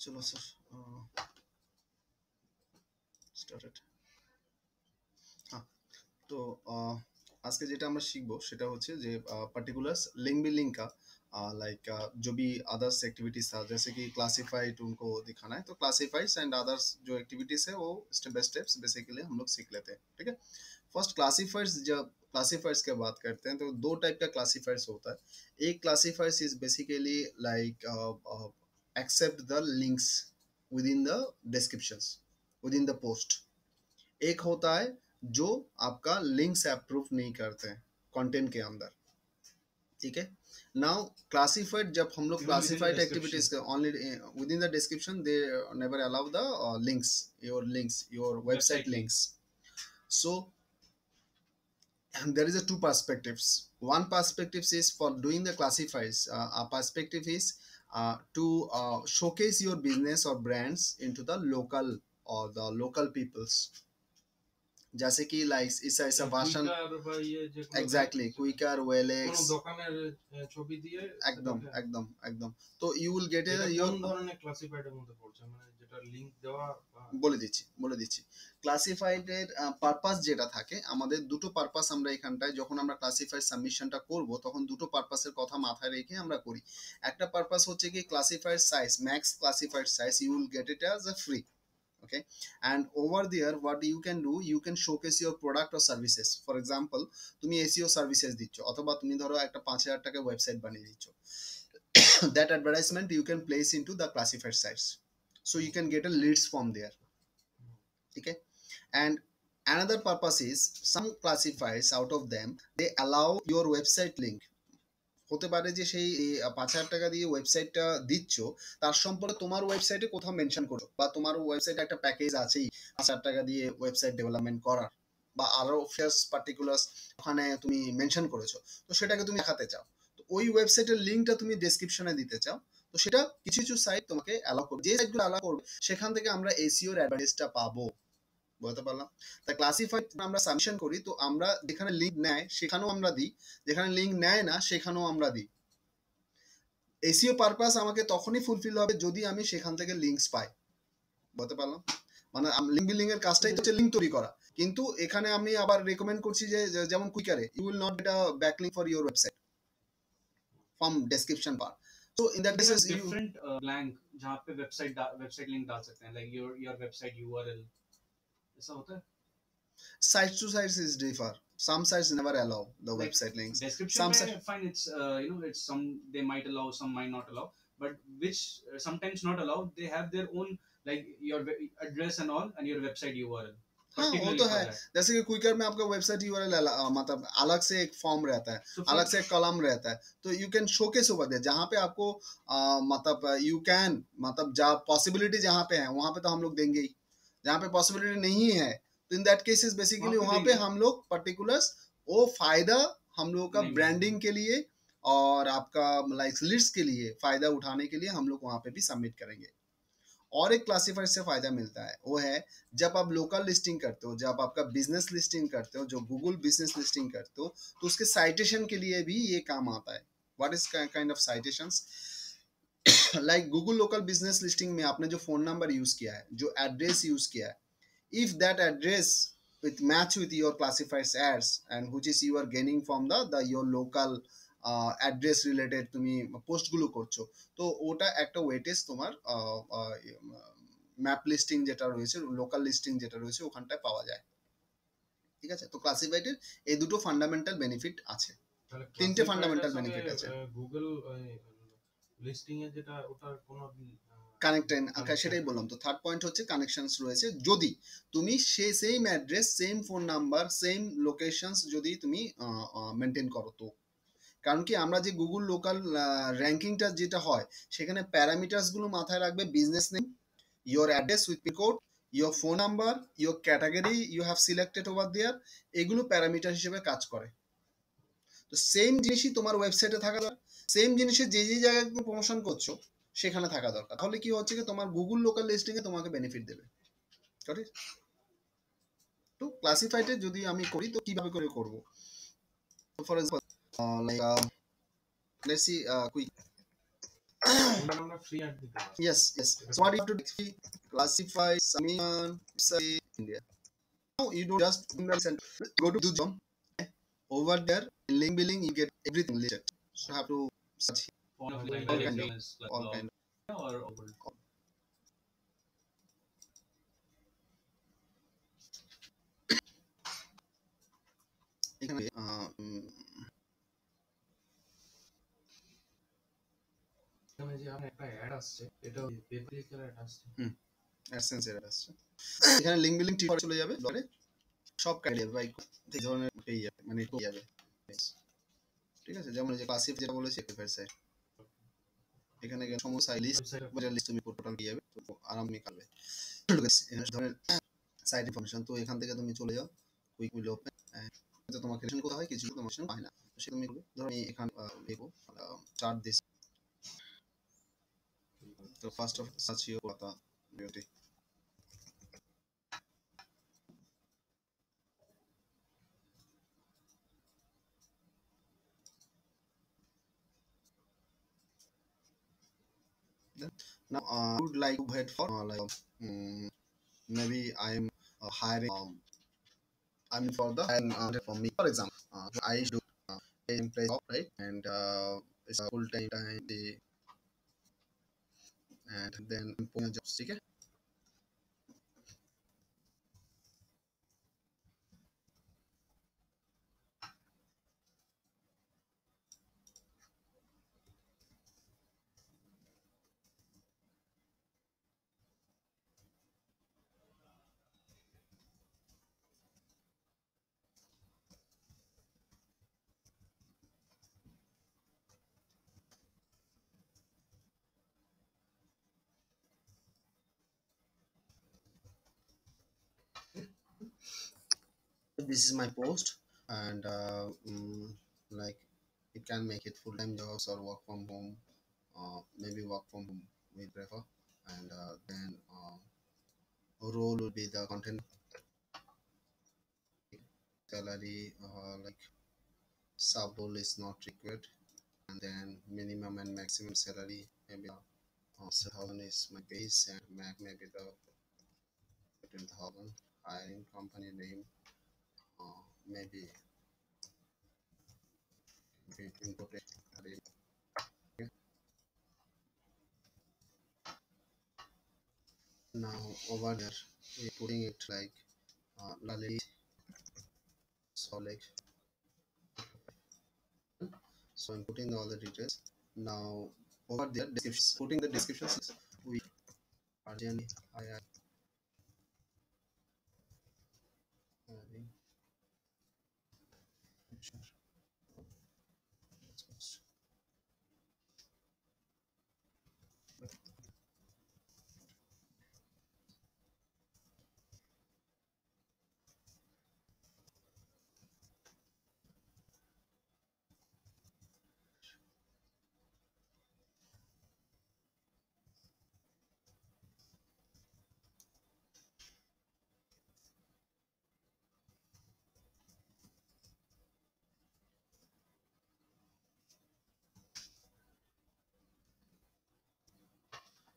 चलो sir started. হ্যাঁ, তো আজকে যেটা আমরা শিখবো সেটা হচ্ছে যে पर्टिकुलर्स लिंक बिल्डिंग का लाइक जो भी अदर्स एक्टिविटीज था जैसे कि क्लासिफाइड उनको दिखाना है, तो क्लासिफाइड्स एंड अदर्स जो एक्टिविटीज है वो स्टेप बाय स्टेप्स बेसिकली हम लोग सीख लेते हैं। ठीक है, फर्स्ट क्लासिफायर्स, जब क्लासिफायर्स की बात करते हैं तो दो टाइप का क्लासिफायर्स होता है। एक classifiers is basically like except the links within the descriptions within the post. एक होता है जो आपका लिंक्स अप्रूव नहीं करते हैं कंटेंट के अंदर। ठीक है, नाउ क्लासिफाइड, जब हम लोग classified activities only with in the description, they never allow the links your website links. So there is a two perspectives. One perspective is for doing the classifiers. A perspective is to showcase your business or brands into the local or the local peoples, जैसे कि like ऐसा ऐसा भाषण, exactly कुइकार ওয়েলেক্স দোকানের ছবি দিয়ে একদম একদম একদম। তো ইউ উইল গেট এ কোন ধরনের ক্লাসিফাইড এর মধ্যে পড়ছে, মানে যেটা লিংক দেওয়া, বলে দিচ্ছি ক্লাসিফাইড এর পারপাস যেটা থাকে, আমাদের দুটো পারপাস আমরা এখানটায় যখন আমরা ক্লাসিফাইড সাবমিশনটা করব তখন দুটো পারপাসের কথা মাথায় রেখে আমরা করি। একটা পারপাস হচ্ছে কি classified size, max classified size, you will get it as a free. Okay, and over there what you can do, you can showcase your product or services. For example, তুমি SEO সার্ভিসেস দিচ্ছ অথবা তুমি ধরো একটা 5000 টাকা website বানিয়ে দিচ্ছ, that advertisement you can place into the classified sites, so you can get a leads from there. Okay, and another purpose is some classifiers out of them, they allow your website link। হতে পারে যে সেই 5000 টাকা দিয়ে ওয়েবসাইটটা দিচ্ছ, তার সম্পর্কে তোমার ওয়েবসাইটে কোথাও মেনশন করো, বা তোমার ওয়েবসাইটে একটা প্যাকেজ আছেই 5000 টাকা দিয়ে ওয়েবসাইট ডেভেলপমেন্ট করার, বা আরো ফিয়ার্স পার্টিকুলার্স ওখানে তুমি মেনশন করেছো, তো সেটাকে তুমি দেখাতে চাও, তো ওই ওয়েবসাইটের লিংকটা তুমি ডেসক্রিপশনে দিতে চাও, তো সেটা কিছু কিছু সাইট তোমাকে অ্যালাউ করবে। যে সাইটগুলো অ্যালাউ করবে সেখান থেকে আমরা এসইওর অ্যাডভার্টাইজটা পাবো। বলতে পারলাম? তাই ক্লাসিফাইড আমরা সাবমিশন করি, তো আমরা যেখানে লিংক নেয় সেখানেও আমরা দিই, যেখানে লিংক নেয় না সেখানেও আমরা দিই। এসইও পারপাস আমাকে তখনই ফুলফিল হবে যদি আমি সেখান থেকে লিংকস পাই। বলতে পারলাম? মানে লিংক বিল্ডিং এর কাজটাই তো হচ্ছে লিংক তৈরি করা, কিন্তু এখানে আমি আবার রেকমেন্ড করছি যে যেমন কুইকারে you will not get a backlink for your website from description part. So in that case different blank जहाँ पे वेबसाइट लिंक डाल सकते हैं, like your website URL, ऐसा होता है? Sites to sites is differ. Some sites never allow the like website links. Description some fine, it's it's some they might allow, some might not allow, but which sometimes not allow, they have their own like your address and all and your website URL। हाँ वो तो है, जैसे कि quicker में आपका website URL मतलब अलग से एक फॉर्म रहता है, अलग से एक कॉलम रहता है, तो you can showcase over there, जहाँ पे आपको मतलब यू कैन मतलब जहाँ पॉसिबिलिटी जहाँ पे है वहाँ पे तो हम लोग देंगे ही, जहाँ पे पॉसिबिलिटी नहीं है तो इन दैट केसेस बेसिकली वहाँ पे हम लोग पर्टिकुलर्स वो फायदा हम लोगों का ब्रांडिंग के लिए और आपका लाइक लिस्ट के लिए फायदा उठाने के लिए हम लोग वहाँ पे भी सबमिट करेंगे। और एक क्लासिफायर से फायदा मिलता है, वो है जब आप लोकल लिस्टिंग करते हो, जब आपका बिजनेस लिस्टिंग करते हो, जो गूगल बिजनेस लिस्टिंग करते हो, तो उसके साइटेशन के लिए भी ये काम आता है। What is kind of citations? Like Google local business listing में आपने जो फोन नंबर यूज किया है, जो एड्रेस यूज किया है, if that address with match with your classified ads and which is you are gaining from the your local address related তুমি পোস্টগুলো করছো, তো ওটা একটা ওয়েটেজ তোমার ম্যাপ লিস্টিং যেটা রয়েছে, লোকাল লিস্টিং যেটা রয়েছে ওখানটায় পাওয়া যায়। ঠিক আছে, তো ক্লাসিফাইডের এই দুটো ফান্ডামেন্টাল বেনিফিট আছে, তিনটে ফান্ডামেন্টাল বেনিফিট আছে। গুগল লিস্টিং এ যেটা ওটার কোনো কানেক্টেড, সেটাই বললাম, তো থার্ড পয়েন্ট হচ্ছে কানেকশনস রয়েছে। যদি তুমি same address, same phone number, same locations যদি তুমি মেনটেন করো, তো কারণ কি আমরা যে গুগল লোকাল র্যাঙ্কিংটা যেটা হয় সেখানে প্যারামিটারস গুলো মাথায় রাখবে, business name, your address with pin code, your phone number, your category you have selected over there, এগুলো প্যারামিটার হিসেবে কাজ করে। তো সেম জিনিসই তোমার ওয়েবসাইটে থাকা দরকার, সেম জিনিসের যে যে জায়গায় তুমি প্রমোশন করছো সেখানে থাকা দরকার, তাহলে কি হচ্ছে কি তোমার গুগল লোকাল লিস্টিং এ তোমাকে বেনিফিট দেবে। সঠিক? তো ক্লাসিফাইডে যদি আমি করি তো কিভাবে করে করব? For example like let's see quick Yes, yes. So what you have to do, classify submission, say India. Now you don't just go to do job over there in link billing you get everything listed. So you have to search On a all like kind of business like all law kind or old. of এখানে AdSense এর আসছে এখানে link billing ঠিক চলে যাবে ধরে সব কাটে যাবে ভাই এই ধরনের পেয়ে যাবে মানে পেয়ে যাবে ঠিক আছে যেমন এই যে ক্লাসিফ যেটা বলেছি সাইট এখানে গেলে সমস্ত লিস্ট লিস্ট তুমি টোটাল পেয়ে যাবে তো আরামে কাটবে এই ধরনের সাইট ইনফরমেশন তো এখান থেকে তুমি চলে যাও কুইক উইল ওপেন তো তোমাকে রিলেশন করতে হয় কিছু তোমার পায় না তো সে তুমি ধরো আমি এখানে দেখো চার্ট দিস তো ফার্স্ট অফ সার্চ ইউর কথা beauty now I would like to head for maybe I am hiring I'm for the and for me for example I do same place job, right and it's a full time day and then putting a job okay. This is my post and like you can make it full-time jobs or work from home maybe work from home we prefer and then role will be the content salary like sub role is not required and then minimum and maximum salary maybe 7,000 is my base and max maybe the 15,000 hiring company name maybe we input it. Okay. Now over there we're putting it like Lali Solid. So I'm putting all the details. Now over there descriptions, putting the descriptions we Arjani I sure.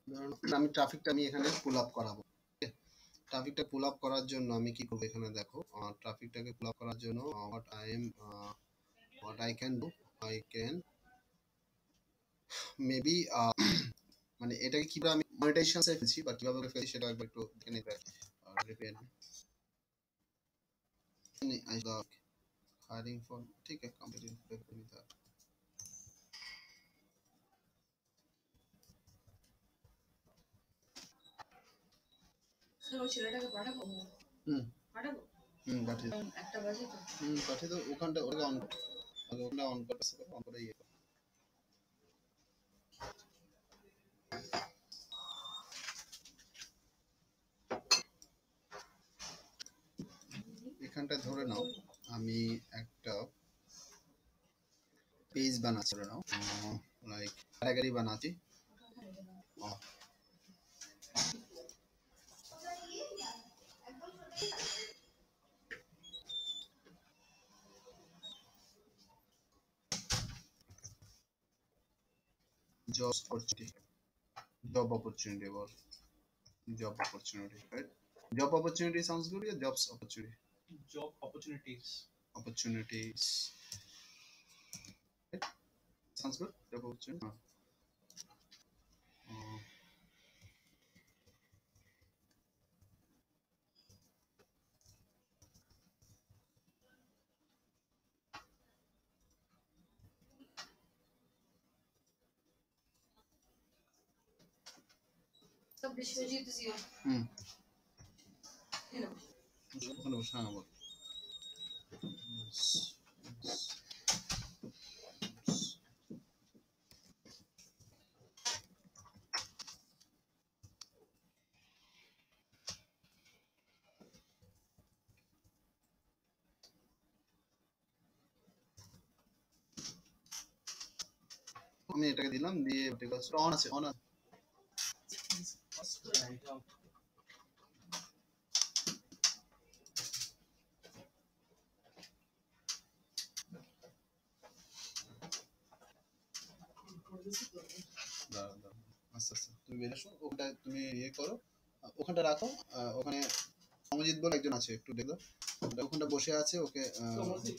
ধরুন আমি ট্রাফিকটা আমি এখানে pull up করাবো ট্রাফিকটা pull up করার জন্য আমি কি করব এখানে দেখো ট্রাফিকটাকে পুল আপ করার জন্য what I can do I can maybe মানে এটাকে কিভাবে আমি মনিটাইজেশন এ ফেলছি বা কিভাবে করে ফেলছি সেটা একবার একটু দেখে নিতে repair I got hiring for ঠিক আছে কমপ্লিট করে নিতে হবে ছেলেটাকে পাঠাবো হুম পাঠাবো পাঠিয়ে একটা বাজে তো পাঠিয়ে দাও ওখানটা ওটা অন আগে ওখানে অন করতে অন করে ইয়ে এখানটা ধরে নাও আমি একটা পেজ বানাচ্ছি ধরে নাও লাইক ক্যাটাগরি বানাচ্ছি jobs opportunity, job opportunity, or job opportunity, right? Job opportunity sounds good. Yeah, jobs opportunity, Job opportunities. opportunities, right? Sounds good. Job opportunity. Uh, hmm. ওখানে বসে, হ্যাঁ বল। Yes, yes, yes. আমি এটাকে দিলাম দিয়ে অন আছে, on আছে। দাঁড়াও, দাঁড়াও। আস্তে আস্তে তুমি বের আসো, ওখানটা তুমি ইয়ে করো, ওখানটা রাখো। ওখানে সমজিৎ বলে একজন আছে, একটু দেখো। ওখানটা বসে আছে, ওকে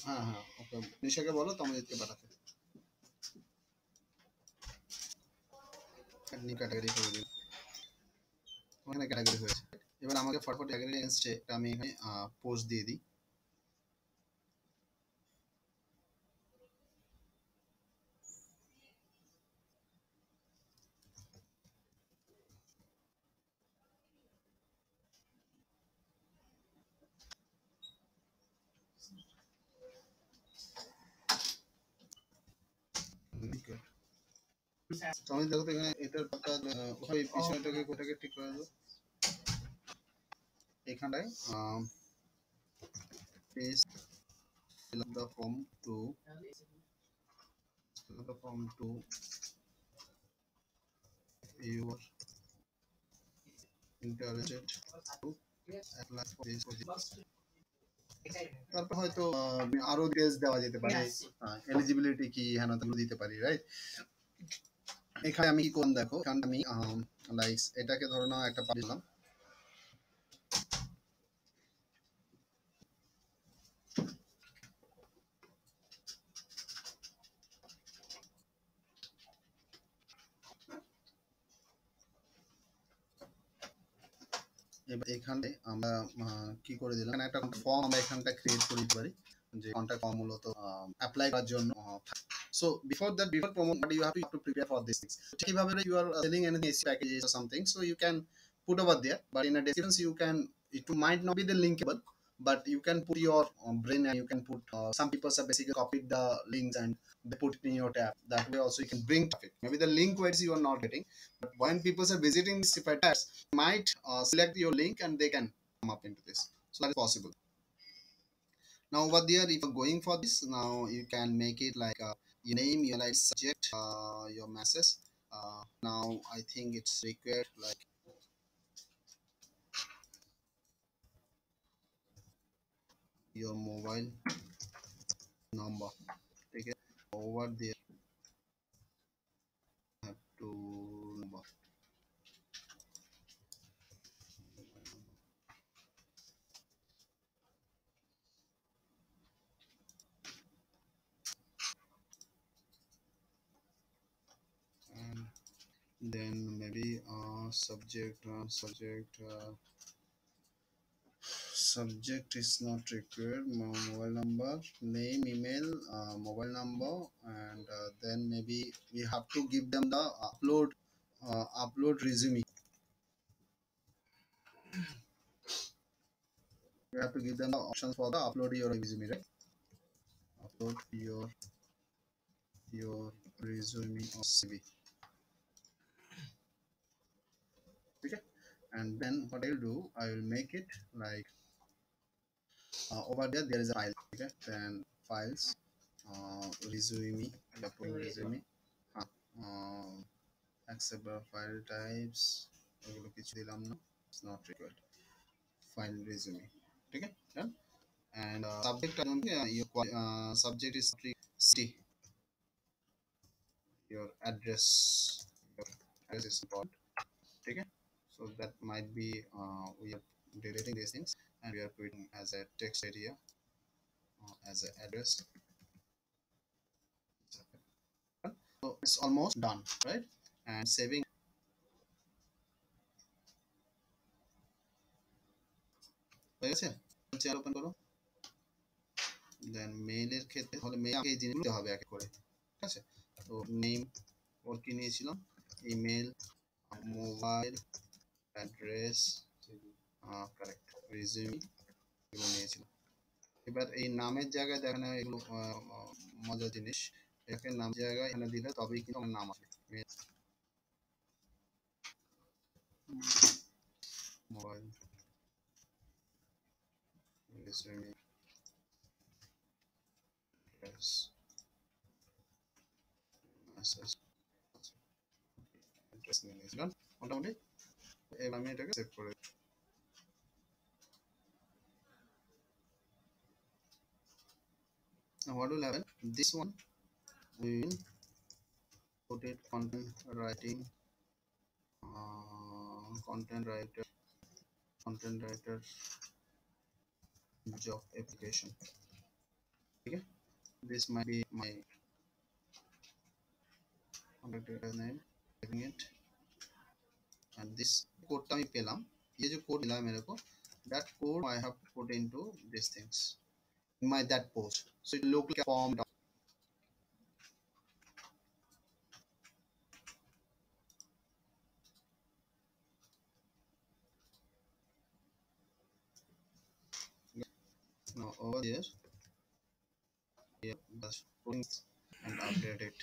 হ্যাঁ হ্যাঁ, ওকে নিশাকে বলো তমজিৎকে পাঠাতে। ক্যাটাগরি করে দিন, ওখানে ক্যাটাগরি হয়েছে। এবার আমাকে ফটফট ক্যাটাগরি এসছে, এটা আমি এখানে পোস্ট দিয়ে দিই। আমি দেখো তো এখানে এটার পাতা, ওই পিছনেটাকে কোটাকে ঠিক করে দাও এখানটায়। Page fill up the form to fill up the form to you are interested to apply for this position. তারপর হয়তো আরো ডিটেলস দেওয়া যেতে পারে, এলিজিবিলিটি কি হ্যাঁ তাগুলো দিতে পারি, রাইট? এখানে আমি কি করলাম দেখো, এখানে আমি লাইক এটাকে ধরো না একটা দিলাম। এবার এখানে আমরা কি করে দিলাম, এখানে একটা ফর্ম আমরা এখানটা ক্রিয়েট করে দিতে পারি, যে কন্টাক্ট ফর্ম মূলত অ্যাপ্লাই করার জন্য। So before that, before promote, but you have to prepare for these things. কিভাবে you are selling any AC packages or something, so you can put over there, but in a description you can, it might not be the linkable, but you can put your brain, and you can put some people have basically copied the links and they put it in your tab. That way also you can bring traffic. Maybe the link words you are not getting, but when people are visiting these tabs, might select your link and they can come up into this. So that is possible. Now over there, if you're going for this, now you can make it like your name, your like subject, your message. Now I think it's required like your mobile number. Okay, over there have to number, and then maybe subject is not required. Mobile number, name, email, mobile number, and then maybe we have to give them the upload resume. We have to give them the options for the upload your resume, right? Upload your resume or CV. Okay, and then what I'll do, I will make it like over there there is a file. Okay, then files, resume, upload resume, uh, accept the file types, এগুলো কিছু দিলাম না, it's not required, file resume. Okay, done. And subject, your subject is city, your address. Your address is important. Okay, so that might be we are deleting these things and we are putting as a text area as an address. So it's almost done, right? And saving হয়ে গেছে। Chair open করো, দেন মেইলের ক্ষেত্রে হলে mail এই জিনিসগুলো হবে এক করে, ঠিক আছে? তো নেম ওর কি নিয়েছিলাম, email, mobile address, correct, resume এগুলো নিয়েছিলাম। এবার এই নামের জায়গায় দেখেন এগুলো মজার জিনিস, এটাকে নাম জায়গায় এখানে দিলে তবেই কিন্তু আমার নাম আসবে। Mobile, resume, address, message, address নিয়ে নিয়েছিলাম মোটামুটি। এবার আমি এটাকে সেভ করে, what will happen, this one we will put it content writing, content writer job application. Okay, this might be my contact name, giving it, and this code আমি পেলাম, ये जो code मिला है मेरे को, that code I have put into these things in my that post, so it look like a form. Now over there, just putting and update it.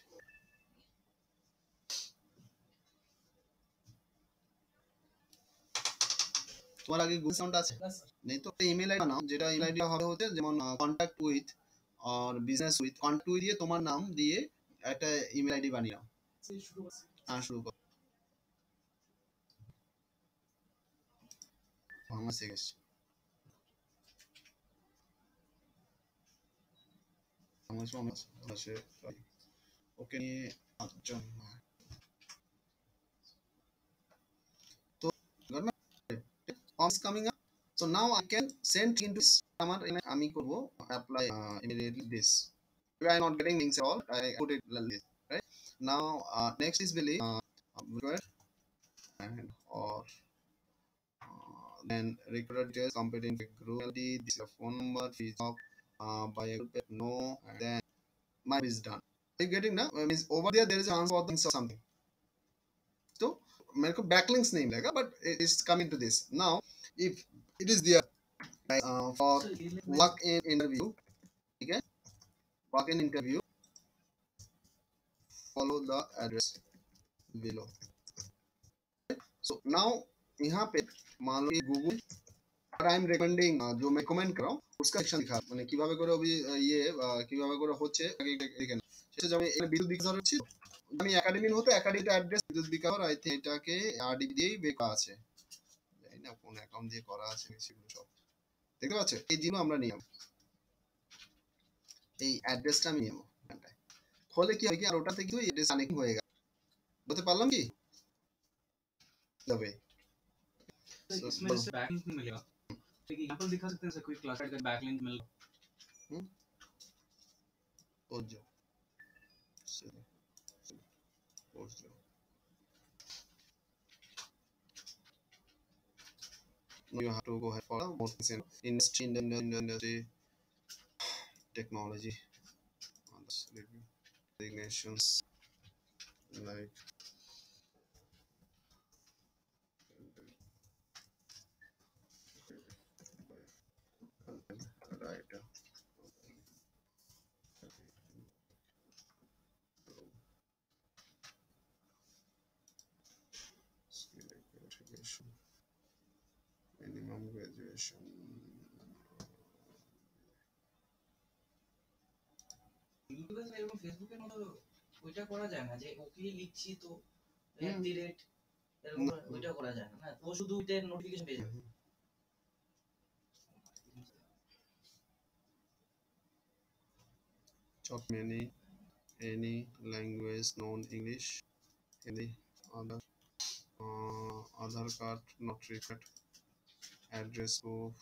তোমার আগে গুগল সাউন্ড আছে নেই তো, ইমেল আইডি নাও, যেটা ইমেল আইডি হবে হচ্ছে যেমন contact with আর বিজনেস উইথ, কন্টাক্ট উইথ দিয়ে তোমার নাম দিয়ে একটা ইমেল আইডি বানিয়ে নাও। হ্যাঁ শুরু করো, আমার শিখেছ ওকে নিয়ে আটজন। তো is coming up, so now I can send into this আমার আমি করব apply immediately this. If I am not getting links at all, I put it like this, right? Now next is really and or then recruiter details, competing group ID, this is your phone number, fees of by a group, no, and then my is done. Are you getting now? Means over there is an answer for things or something. So मेरे को backlinks नहीं मिलेगा, but it is coming to this. Now if it is there like for walk-in interview, okay, walk-in interview, follow the address below. So now यहाँ पे मान लो Google I am recommending, जो मैं comment कर रहा हूँ उसका सेक्शन दिखा, মানে কিভাবে করে অবি ইয়ে কিভাবে করে হচ্ছে আগে দেখে না, সেটা যেমন এখানে বিদ্যুৎ বিকাশ হচ্ছে, আমি একাডেমির হতো একাডেমিটা অ্যাড্রেস বিদ্যুৎ বিকাশ, আই থিংক এটাকে আরডিবি দিয়েই বেকা আছে, জানি না কোন অ্যাকাউন্ট দিয়ে করা আছে সেগুলো সব দেখতে পাচ্ছ। এই জিনিসগুলো আমরা নিলাম, এই অ্যাড্রেসটা আমি নেব এখানটায়, হলে কি হয় কি আর ওটা থেকে কিন্তু অ্যাড্রেস কানেক্ট হয়ে গেল, বলতে পারলাম কি তবে इसमें जैसे बैकलिंक मिलेगा, एक एग्जांपल दिखा सकते हैं सर, कोई क्लास का बैकलिंक मिल और जो post जो you have to go ahead for more things in industry technology review designations like right skill qualification, minimum graduation, ইউটিউবে এরকম ফেসবুকের মতো ওইটা করা যায় না যে ওকে লিখছি তো @, এরকম ওইটা করা যায় না, ও শুধু ওইটার নোটিফিকেশন পেয়ে যাবে। job many any language non English, Hindi, other, Aadhaar card not required, address proof,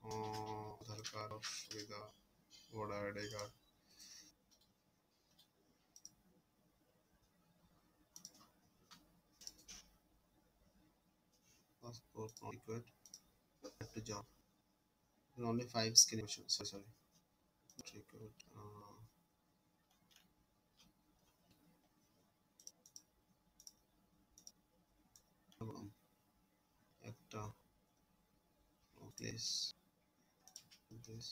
Aadhaar card with a voter ID card, passport not required, to job. There are only 5 screen options. Sorry, not required. একটা place this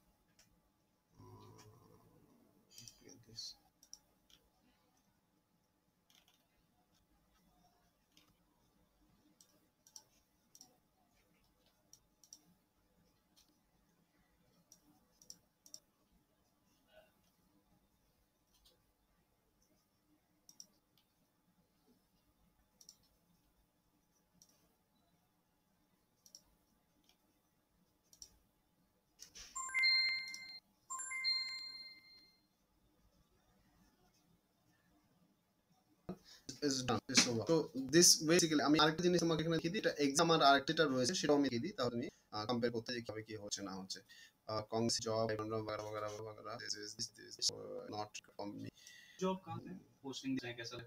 this is done, is over. So this basically আমি আরেকটা জিনিস তোমাকে এখানে দেখিয়ে দিই, এটা exam আর আরেকটা রয়েছে সেটাও আমি দেখিয়ে দিই, তাহলে তুমি কম্পেয়ার করতে যে কিভাবে কি হচ্ছে না হচ্ছে। কংগ্রেস জব वगैरह वगैरह this not from me job कहाँ पे पोस्टिंग देना है कैसा है?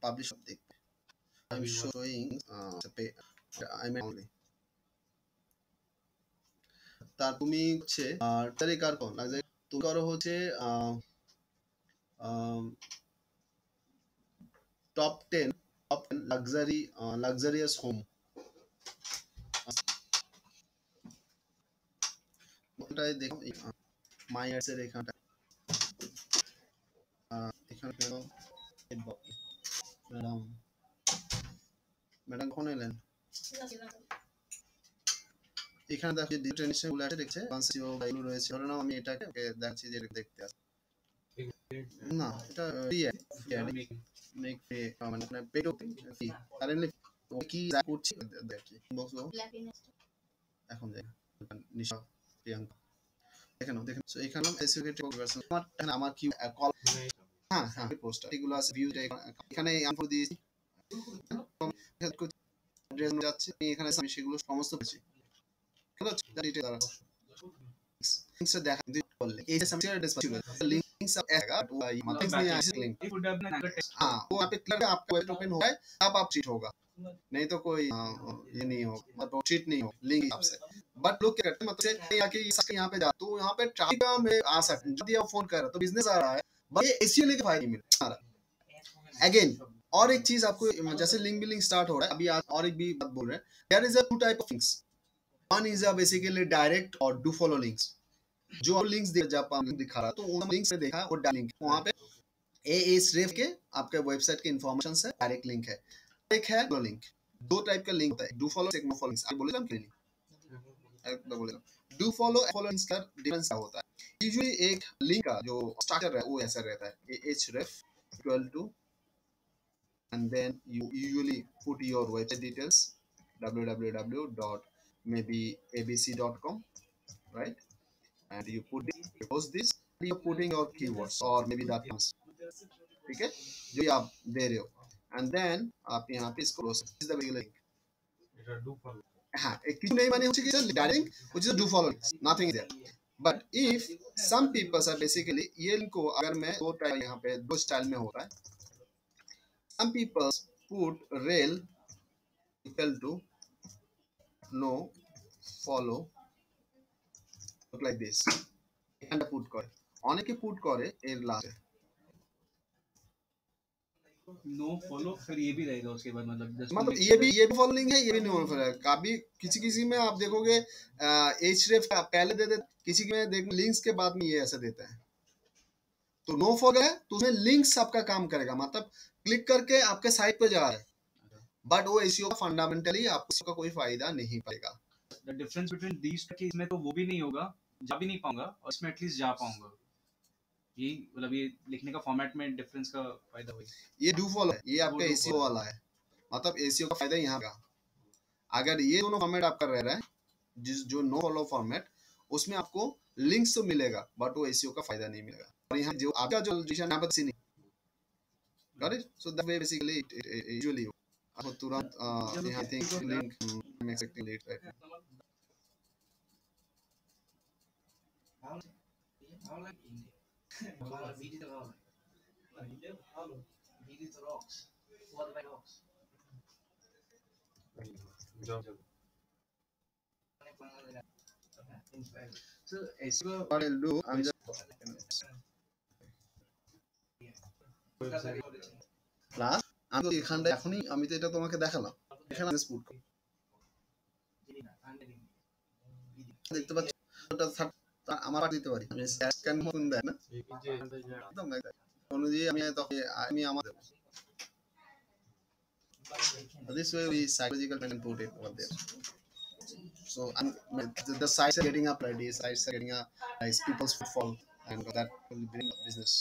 publish देख I'm showing I mean only তার তুমি হচ্ছে তারে কার কোন লাগে তুমি করো হচ্ছে top 10 luxurious home ওটাই দেখো মাই অ্যাডস এর এখানটা এখানে ম্যাডাম ম্যাডাম কখন এলেন? এখানে দেখো যে ডিটেনশন গুলো আছে দেখছে কনসিও ভ্যালু রয়েছে, ধরে নাও আমি এটাকে ওকে দেখাচ্ছি যে দেখতে আছে না এটা মেক ফ্রি মানে পেটো কারেন্টলি কি করছি দেখি বসো এখন দেখ নিশা প্রিয়াঙ্কা দেখেন সো এখানে এসিকেট ভার্সন আমার কি কল হ্যাঁ হ্যাঁ পোস্টার এগুলো আছে ভিউ এখানে ইনফো দিয়েছি অ্যাড্রেস যাচ্ছে আমি এখানে আমি সেগুলো সমস্ত পেয়েছি ঠিক আছে ডিটেইল দ্বারা লিংকসটা দেখা দিই বললে এই যে সামনে ডিসপ্লে लिंक्स आएगा मतलब नहीं आएगा लिंक हाँ वो आप क्लिक आपका वेब ओपन होगा तब आप चीट होगा, नहीं तो कोई ये नहीं हो मतलब चीट नहीं हो लिंक आपसे। बट लोग क्या करते हैं मतलब आके यहाँ पे जा तो यहाँ पे ट्रैफिक में आ सकते हैं, जब आप फोन कर रहे हो तो बिजनेस आ रहा है बट ये एसईओ लेके फायदा नहीं मिल रहा। अगेन और एक चीज आपको जैसे लिंक बिलिंग स्टार्ट हो रहा है अभी और एक भी बात बोल रहे हैं, there is a two type of links, one is a basically direct और डू फॉलो लिंक्स। जो लिंक्स जब दिखा रहा तो उन लिंक्स में देखा वो लिंक वहां पे ASREF के आपके वेबसाइट के इन्फॉर्मेशन से डायरेक्ट लिंक है, एक है नो लिंक। दो टाइप का लिंक होता है, डू फॉलो एक नो फॉलो लिंक्स। आप बोले ना क्लियरली बोले डू फॉलो लिंक्स का डिफरेंस क्या होता है? यूजुअली एक लिंक का जो स्ट्रक्चर है वो ऐसा रहता है href equal to and then you usually put your website details www.maybe abc.com, right? And you put this, post this, you're putting your keywords or maybe that terms, ठीक है जो आप दे रहे हो, and then आप यहाँ पे इसको this is the regular link हाँ एक किसी नहीं माने होची कि direct which is a do follow nothing is there, but if some people are basically ये लिंक को अगर मैं दो टाइप यहाँ पे दो स्टाइल में होता है, some people put rel equal to no follow look like this এখানটা পুট করে অনেকে পুট করে এর লাস্টে नो फॉलो फिर ये भी रहेगा उसके बाद मतलब ये भी फॉलोइंग है ये भी नो फॉलो है। कभी किसी में आप देखोगे href पहले दे किसी में देख लिंक्स के बाद में ये ऐसा देता है, तो नो फॉलो है तो उसमें लिंक्स आपका काम करेगा मतलब क्लिक करके आपके साइट पे जा रहा है, बट वो एसईओ फंडामेंटली आपको उसका कोई फायदा नहीं पाएगा। The difference between these two इसमें तो वो भी नहीं होगा, जा भी नहीं पाऊंगा और इसमें एटलीस्ट जा पाऊंगा, ये मतलब ये लिखने का फॉर्मेट में डिफरेंस का फायदा हुई। ये डू फॉलो है, ये आपका एसईओ वाला है, मतलब एसईओ का फायदा यहाँ का। अगर ये दोनों फॉर्मेट आपका रह रहा है जिस जो नो फॉलो फॉर्मेट उसमें आपको लिंक्स तो मिलेगा बट वो एसईओ का फायदा नहीं मिलेगा। और यहाँ जो आपका जो डिसीजन यहाँ पर नहीं, got it? So that way basically it usually आपको तुरंत I think link I am expecting late right. ভালো লাগে ইন্ডিয়া ভালো বিডিতে ভালো লাগে ইন্ডিয়া ভালো বিডি তো রক্স ওয়ার্ল্ড বাই রক্স অনেক Bangladesh inspired So SEO What I'll do, I'm just class আমি তো এখানটা এখনই আমি তো এটা তোমাকে দেখালাম, এখানে পুট দেখতে পাচ্ছ ওটা আমার পাঠ দিতে পারি, আমি স্ক্যান মতন দেয় না একদম অনুযায়ী আমি আমার দেব। This way we psychological can put it over there. So the sites are getting up, right? The sites are getting up, like people's footfall, and that will bring up business.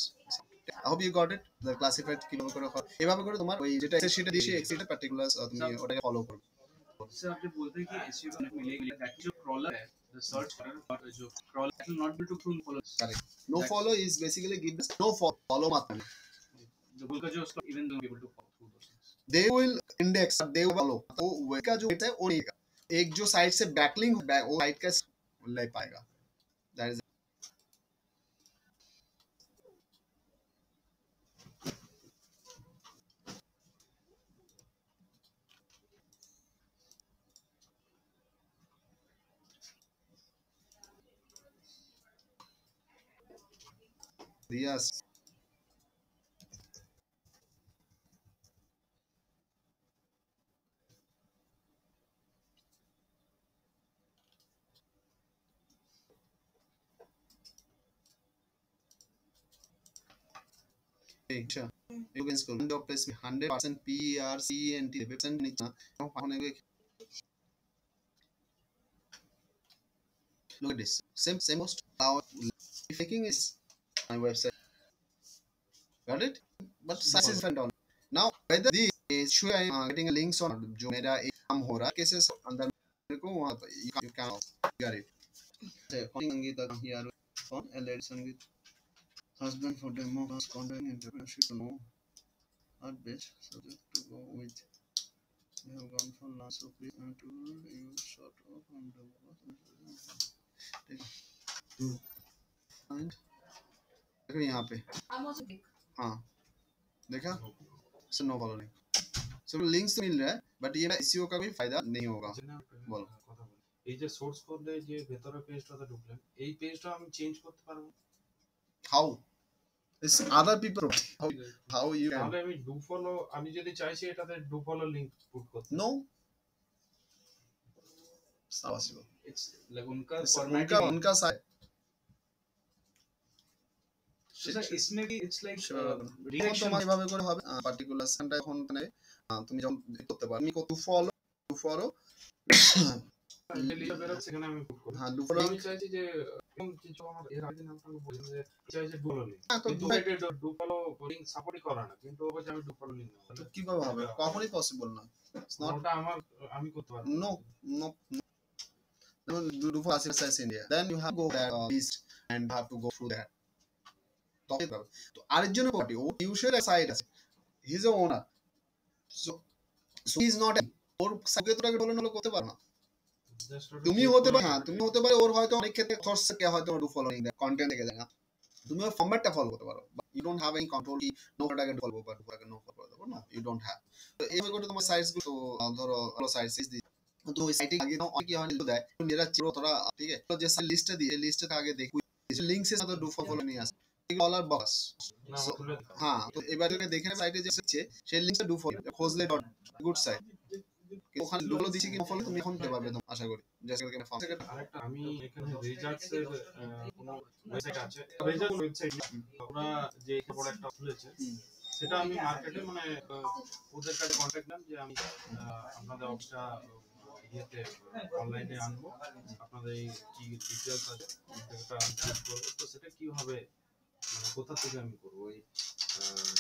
I hope you got it. The classified কিভাবে করে হয় এভাবে করে তোমার ওই যেটা Excel শিটে দিয়েছি এক্সেল পার্টিকুলারস তুমি ওটাকে ফলো করবে। सर आपने बोलते हैं कि SEO में मिलेगा ताकि जो crawler है the search और जो crawler will not be able to pull followers. Correct. No follow is basically give this no follow मत करना। जो Google का जो उसका even don't be able to follow through those things. They will index, they will follow. तो वो का जो है वो नहीं का एक जो साइट से बैकलिंक वो साइट का ले पाएगा। That is yes. Sure. You can scroll window place 100% PRCENT website नीचे ना होने के look at this same most our clicking is my website, got it? But size is different on now whether this is sure I am getting a links on जो मेरा एक काम हो रहा है कैसे अंदर मेरे को वहाँ you can get it. संगीत here on LED संगीत husband for demo class content entrepreneurship to know at best subject to go with. We have gone for last so please and to use short of and find देखो यहाँ पे हाँ देखा so no follow नहीं सो links तो मिल रहा है but ये एसईओ का भी फायदा नहीं होगा। बोलो এই যে সোর্স কোডে যে ভেতরে পেজটাতে ঢুকলেন এই পেজটা আমি চেঞ্জ করতে পারবো how it's other people how you can তাহলে আমি ডু ফলো আমি যদি চাইছি এটাতে ডু ফলো লিংক পুট করতে no it's not possible It's like उनका it's formatting उनका साइड So sir, इसमें भी it's like এখন redirection তোমার এভাবে করে হবে পার্টিকুলার সেন্টার এখন মানে তুমি যখন করতে পারো আমি কত ফলো লিস্ট বের হচ্ছে সেখানে আমি পুট করব হ্যাঁ দুপুরে আমি চাইছি যে কোন কিছু আমার এর আগে নামটা আমি বলি যে চাইছি ডু ফলো লিংক হ্যাঁ তো কিন্তু ডু ফলো লিংক সাপোর্টই করে না কিন্তু ওকে আমি ডু ফলো লিংক তো কিভাবে হবে কখনোই পসিবল না it's not ওটা আমার আমি করতে পারবো no no do for access India then you have to go that list and have to go through that তো আরেকজনের পার্টি ও ইউশার সাইট আছে he is a owner so he is not ওর সাইটে তো আগে বলে করতে পারো না তুমি হতে পারে হ্যাঁ তুমি হতে পারে ওর হয়তো অনেক ক্ষেত্রে সোর্স কে হয়তো ডু ফলোইং দ্যাট কন্টেন্ট থেকে দেয় না তুমি ওর ফরম্যাটটা ফলো করতে পারো you don't have any control কি নো টাকে ফলো করতে পারো নো ফলো করতে পারো নো ইউ ডোন্ট হ্যাভ তো এইভাবে করে তোমার সাইটস গুলো ধরো হলো সাইটস দি তো ওই সাইটে আগে নাও কি হয় দেয় মেরা চিরো তোরা ঠিক আছে তো যে লিস্টে দিয়ে লিস্টে আগে দেখো লিংকস এর সাথে ডু ফলো নিয়ে আসে ডলার বক্স হ্যাঁ তো এবারে দেখে সাইটে যে আছে সেই লিংকটা ডু ফলো খোঁজলে ডট গুড সাইট ওখানে ডু ফলো দিছি কি ফলো তুমি এখন পেতে পারবে আশা করি জাস্ট আরেকটা আমি এখানে রেজাল্টস এর কোন ওয়েবসাইট আছে রেজাল্ট ওয়েবসাইট ওরা যে বড় একটা খুলেছে সেটা আমি মার্কেটে মানে ওদের কাছে কন্টাক্ট নাম যে আমি আপনাদের অফিসটা ইয়েতে অনলাইনে আনবো আপনাদের এই কি ডিটেইলস আছে সেটা আমি করব তো সেটা কি হবে মানে কোথা থেকে আমি করব ওই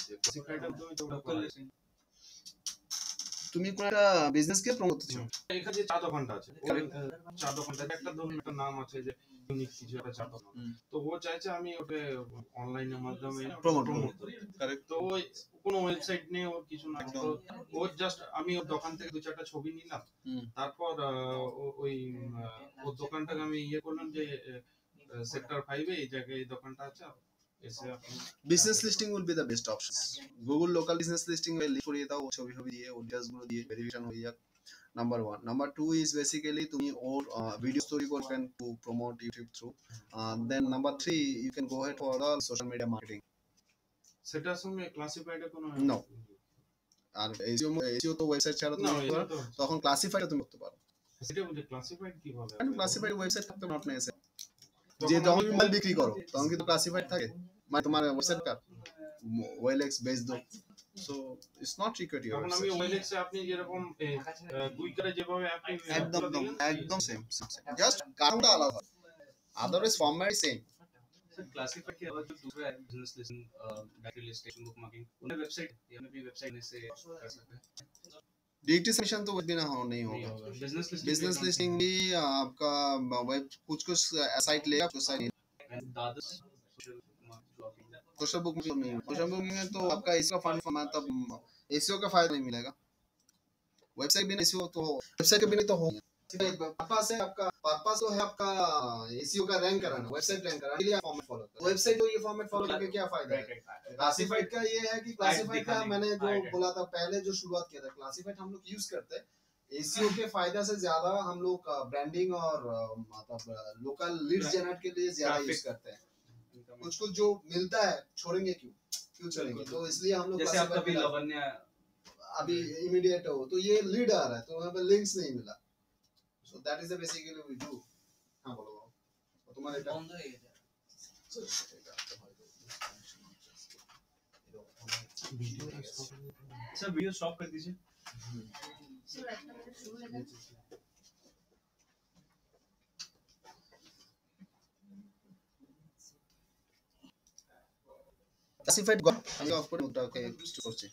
যে ক্লাসিফাইড তো ওটা to তুমি কোন একটা বিজনেস কে প্রমোট করছো। এখানে যে চা দোকানটা আছে, চা দোকানটা একটা ধরুন একটা নাম আছে যে ইউনিক কিছু একটা চা দোকান, তো ও চাইছে আমি ওকে অনলাইনের মাধ্যমে প্রমোট করি। কারেক্ট। তো ওই কোনো ওয়েবসাইট নেই ওর, কিছু না, তো ও জাস্ট আমি ওর দোকান থেকে দু চারটা ছবি নিলাম, তারপর ওই ওর দোকানটাকে আমি ইয়ে করলাম যে সেক্টর 5 এ এই জায়গায় এই দোকানটা আছে, এসে আপনি business listing will be the best option. Google local business listing এ লিস্ট করিয়ে দাও, ছবি ছবি দিয়ে ডিটেইলস গুলো দিয়ে ভেরিফিকেশন হয়ে যাক। নাম্বার 1। নাম্বার 2 ইজ বেসিক্যালি তুমি ওর ভিডিও তৈরি করবেন to promote YouTube through. Then number 3 you can go head for the social media marketing. সেটার সঙ্গে ক্লাসিফাইডে কোনো No. আর এসইও তো ওয়েবসাইট ছাড়া তুমি না, করতে পারো, তখন ক্লাসিফাইড তুমি করতে পারো। সেটা বলতে ক্লাসিফাইড কিভাবে কারণ ক্লাসিফাইড ওয়েবসাইট থাকতে নট নেসেসারি। তখন যে যখন আমি- মাল বিক্রি করো তখন কিন্তু ক্লাসিফাইড থাকে, মানে তোমার ওয়েবসাইট কার ওয়েলএক্স বেস দো, so it's not required your তখন আমি ওয়েলেক্সে আপনি যেরকম কুইকারে যেভাবে আপনি একদম একদম সেম জাস্ট কারণটা আলাদা, otherwise format same. Sir classify के अलावा जो दूसरा है business listing, direct listing, book marking, उन्हें वेबसाइट या में भी वेबसाइट से कर सकते हैं। डिजिटाइजेशन तो बिना हो नहीं होगा। बिजनेस लिस्टिंग भी आपका वेब कुछ कुछ साइट लेगा, कुछ साइट नहीं। दादस सोशल बुक में नहीं, सोशल बुक में तो आपका इसका फंड मतलब एसईओ का फायदा नहीं मिलेगा। वेबसाइट बिना एसईओ तो वेबसाइट के बिना तो हो, पर्पस है आपका, पर्पस तो है आपका एसईओ का रैंक कराना, वेबसाइट रैंक कराने के लिए फॉर्मेट फॉलो करो। वेबसाइट तो ये फॉर्मेट फॉलो करके क्या फायदा है। क्लासिफाइड का ये है कि क्लासिफाइड का मैंने जो बोला था पहले, जो शुरुआत किया था, क्लासिफाइड हम लोग यूज करते हैं एसईओ के फायदा से ज्यादा हम लोग ब्रांडिंग और मतलब लोकल लीड्स जनरेट के लिए ज्यादा यूज करते हैं। कुछ कुछ जो मिलता है छोड़ेंगे क्यों छोड़ेंगे, तो इसलिए हम लोग जैसे आपका बिल लावण्य अभी इमीडिएट हो तो ये लीड आ रहा है, तो वहाँ पे लिंक्स नहीं मिला, so that is the basically we do. हाँ बोलो तुम्हारे বন্ধ হয়ে গেছে। सर वीडियो स्टॉप कर दीजिए। क्लासिफाइड আমি অফ করে ওটাকে করছি।